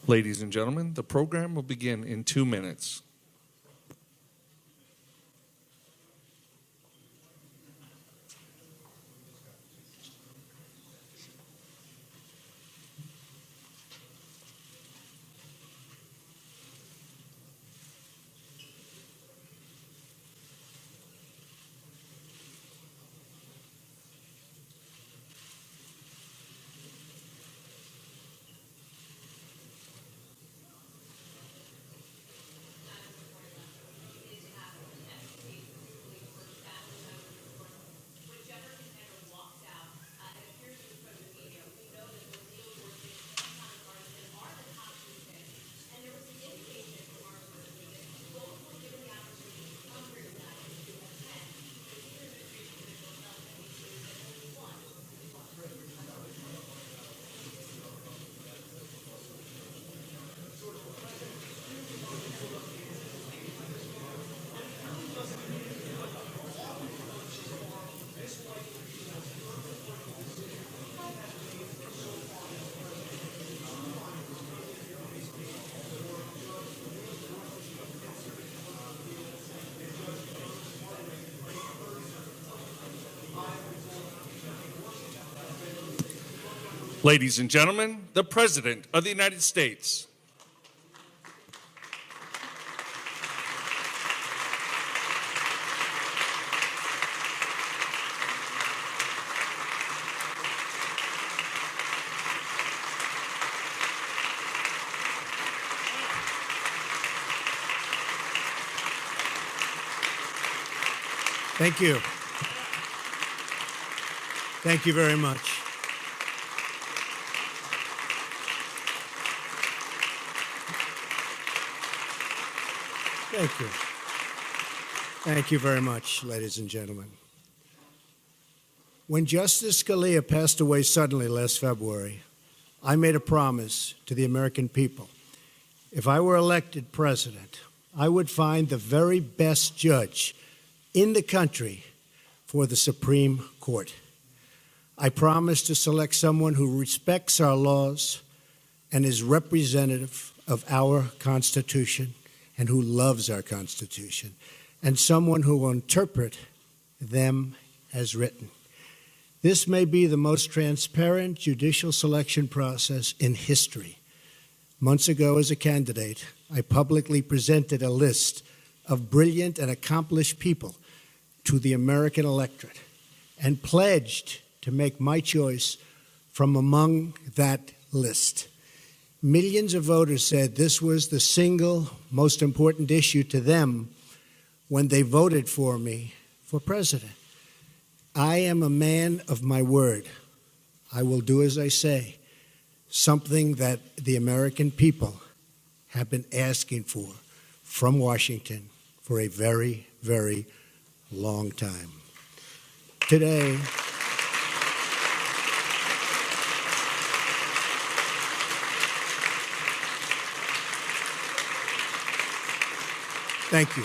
Ladies and gentlemen, the program will begin in 2 minutes. Ladies and gentlemen, the President of the United States. Thank you. Thank you very much. Thank you. Thank you very much, ladies and gentlemen. When Justice Scalia passed away suddenly last February, I made a promise to the American people. If I were elected president, I would find the very best judge in the country for the Supreme Court. I promised to select someone who respects our laws and is representative of our Constitution and who loves our Constitution, and someone who will interpret them as written. This may be the most transparent judicial selection process in history. Months ago, as a candidate, I publicly presented a list of brilliant and accomplished people to the American electorate and pledged to make my choice from among that list. Millions of voters said this was the single most important issue to them when they voted for me for president. I am a man of my word. I will do as I say, something that the American people have been asking for from Washington for a very, very long time. Today, thank you.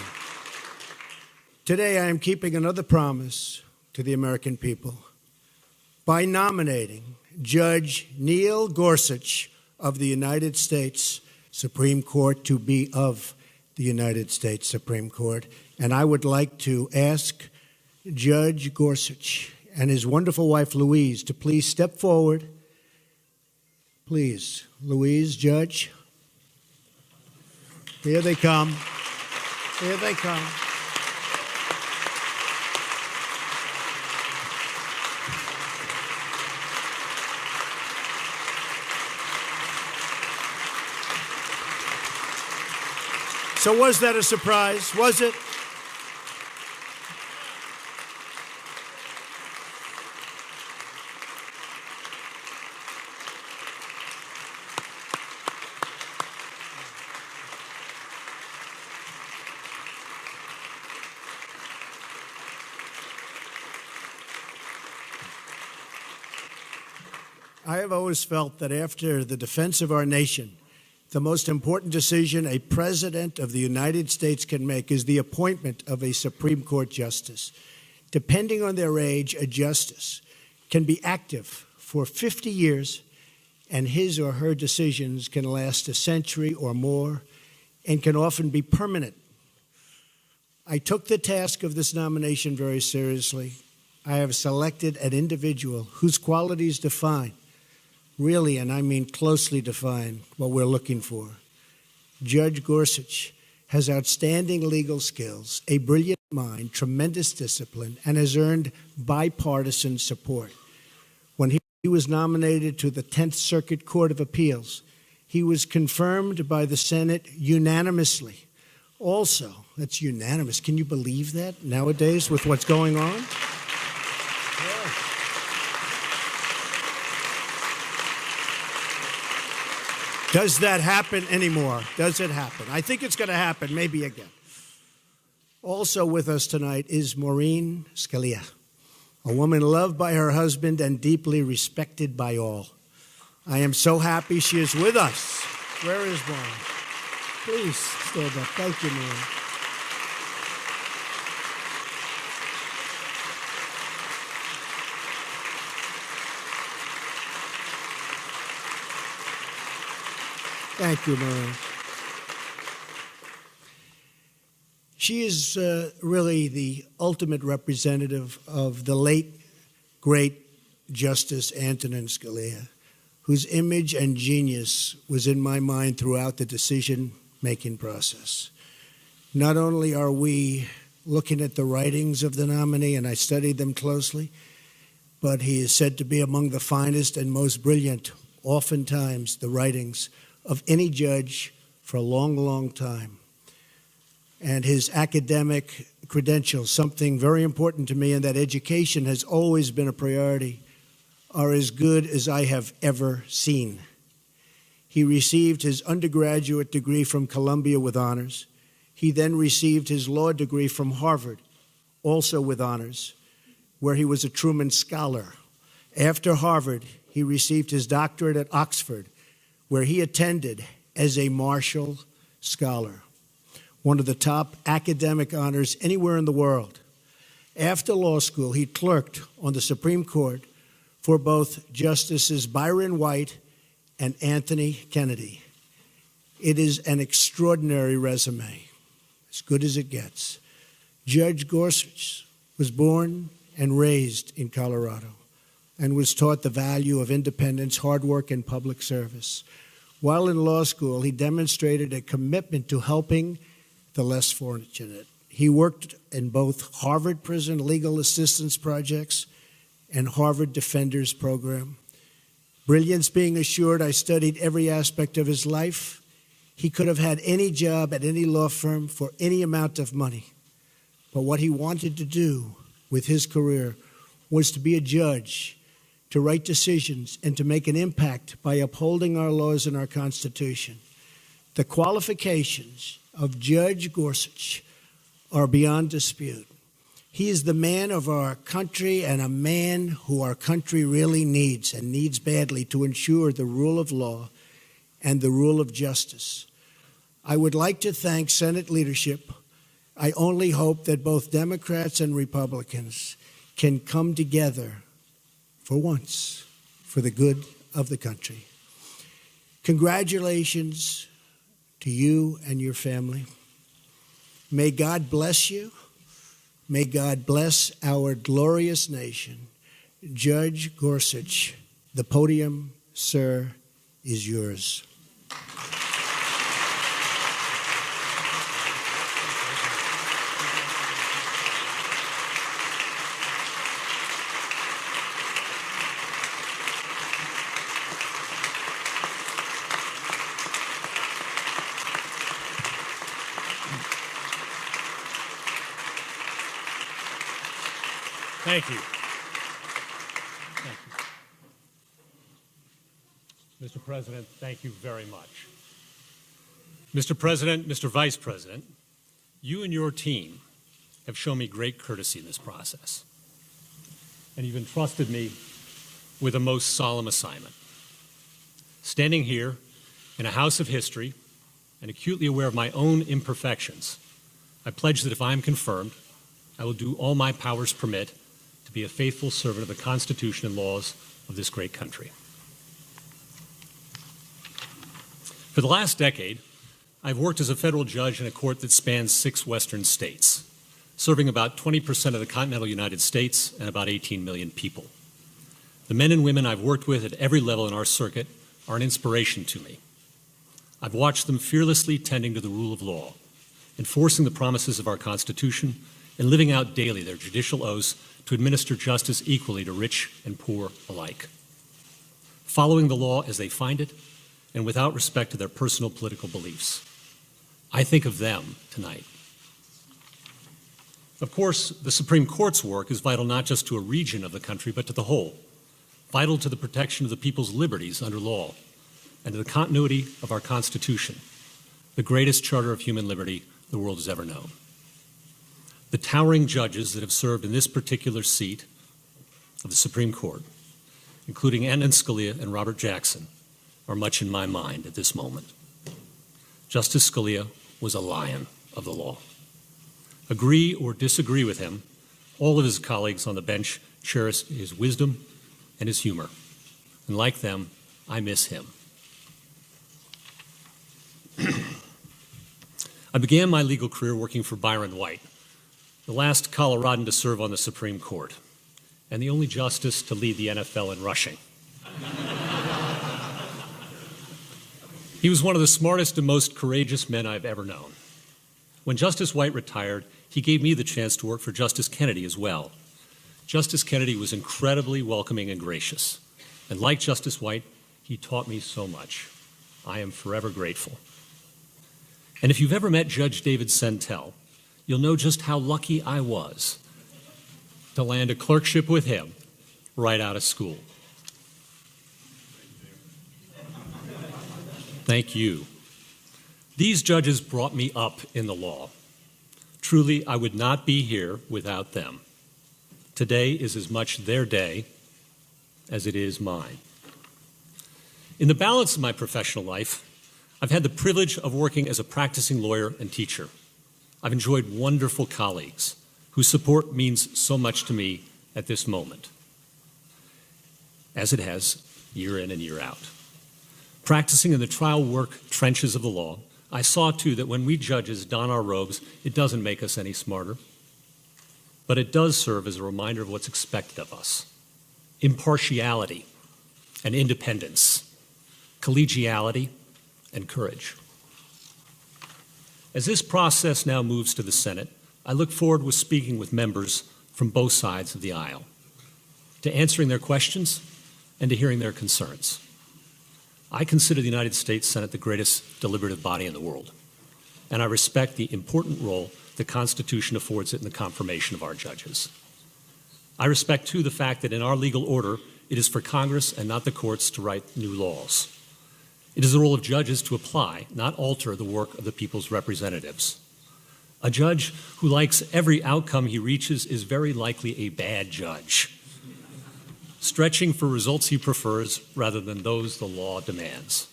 Today, I am keeping another promise to the American people by nominating Judge Neil Gorsuch of the United States Supreme Court to be of the United States Supreme Court. And I would like to ask Judge Gorsuch and his wonderful wife, Louise, to please step forward. Please, Louise, Judge. Here they come. Here they come. So was that a surprise? Was it? I have always felt that after the defense of our nation, the most important decision a president of the United States can make is the appointment of a Supreme Court justice. Depending on their age, a justice can be active for 50 years and his or her decisions can last a century or more and can often be permanent. I took the task of this nomination very seriously. I have selected an individual whose qualities define, really, and I mean closely define, what we're looking for. Judge Gorsuch has outstanding legal skills, a brilliant mind, tremendous discipline, and has earned bipartisan support. When he was nominated to the 10th Circuit Court of Appeals, he was confirmed by the Senate unanimously. Also, that's unanimous. Can you believe that nowadays with what's going on? Yeah. Does that happen anymore? Does it happen? I think it's going to happen, maybe again. Also with us tonight is Maureen Scalia, a woman loved by her husband and deeply respected by all. I am so happy she is with us. Where is Maureen? Please stand up. Thank you, Maureen. Thank you, Maureen. She is really the ultimate representative of the late, great Justice Antonin Scalia, whose image and genius was in my mind throughout the decision-making process. Not only are we looking at the writings of the nominee, and I studied them closely, but he is said to be among the finest and most brilliant, oftentimes, the writings of any judge for a long, long time. And his academic credentials, something very important to me, and that education has always been a priority, are as good as I have ever seen. He received his undergraduate degree from Columbia with honors. He then received his law degree from Harvard, also with honors, where he was a Truman Scholar. After Harvard, he received his doctorate at Oxford, where he attended as a Marshall Scholar, one of the top academic honors anywhere in the world. After law school, he clerked on the Supreme Court for both Justices Byron White and Anthony Kennedy. It is an extraordinary resume, as good as it gets. Judge Gorsuch was born and raised in Colorado and was taught the value of independence, hard work, and public service. While in law school, he demonstrated a commitment to helping the less fortunate. He worked in both Harvard Prison Legal Assistance Projects and Harvard Defenders Program. Brilliance being assured, I studied every aspect of his life. He could have had any job at any law firm for any amount of money. But what he wanted to do with his career was to be a judge, to write decisions, and to make an impact by upholding our laws and our Constitution. The qualifications of Judge Gorsuch are beyond dispute. He is the man of our country and a man who our country really needs and needs badly to ensure the rule of law and the rule of justice. I would like to thank Senate leadership. I only hope that both Democrats and Republicans can come together for once for the good of the country. Congratulations to you and your family. May God bless you. May God bless our glorious nation. Judge Gorsuch, the podium, sir, is yours. Thank you. Thank you. Mr. President, thank you very much. Mr. President, Mr. Vice President, you and your team have shown me great courtesy in this process, and you've entrusted me with a most solemn assignment. Standing here in a house of history and acutely aware of my own imperfections, I pledge that if I am confirmed, I will do all my powers permit to be a faithful servant of the Constitution and laws of this great country. For the last decade, I've worked as a federal judge in a court that spans 6 western states, serving about 20% of the continental United States and about 18 million people. The men and women I've worked with at every level in our circuit are an inspiration to me. I've watched them fearlessly tending to the rule of law, enforcing the promises of our Constitution, and living out daily their judicial oaths to administer justice equally to rich and poor alike, following the law as they find it and without respect to their personal political beliefs. I think of them tonight. Of course, the Supreme Court's work is vital not just to a region of the country, but to the whole, vital to the protection of the people's liberties under law and to the continuity of our Constitution, the greatest charter of human liberty the world has ever known. The towering judges that have served in this particular seat of the Supreme Court, including Antonin Scalia and Robert Jackson, are much in my mind at this moment. Justice Scalia was a lion of the law. Agree or disagree with him, all of his colleagues on the bench cherish his wisdom and his humor. And like them, I miss him. I began my legal career working for Byron White, the last Coloradan to serve on the Supreme Court, and the only justice to lead the NFL in rushing. He was one of the smartest and most courageous men I've ever known. When Justice White retired, he gave me the chance to work for Justice Kennedy as well. Justice Kennedy was incredibly welcoming and gracious. And like Justice White, he taught me so much. I am forever grateful. And if you've ever met Judge David Sentel, you'll know just how lucky I was to land a clerkship with him right out of school. Thank you. These judges brought me up in the law. Truly, I would not be here without them. Today is as much their day as it is mine. In the balance of my professional life, I've had the privilege of working as a practicing lawyer and teacher. I've enjoyed wonderful colleagues whose support means so much to me at this moment, as it has year in and year out. Practicing in the trial work trenches of the law, I saw too that when we judges don our robes, it doesn't make us any smarter, but it does serve as a reminder of what's expected of us. Impartiality and independence, collegiality and courage. As this process now moves to the Senate, I look forward to speaking with members from both sides of the aisle, to answering their questions and to hearing their concerns. I consider the United States Senate the greatest deliberative body in the world, and I respect the important role the Constitution affords it in the confirmation of our judges. I respect, too, the fact that in our legal order, it is for Congress and not the courts to write new laws. It is the role of judges to apply, not alter, the work of the people's representatives. A judge who likes every outcome he reaches is very likely a bad judge, stretching for results he prefers rather than those the law demands.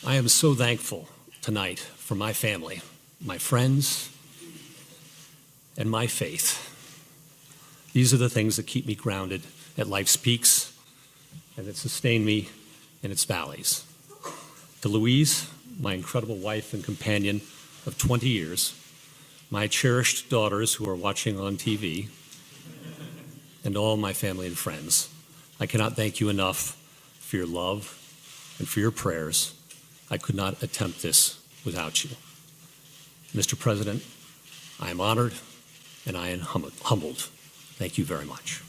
I am so thankful tonight for my family, my friends, and my faith. These are the things that keep me grounded at life's peaks and that sustain me in its valleys. To Louise, my incredible wife and companion of 20 years, my cherished daughters who are watching on TV, and all my family and friends, I cannot thank you enough for your love and for your prayers. I could not attempt this without you. Mr. President, I am honored and I am humbled. Thank you very much.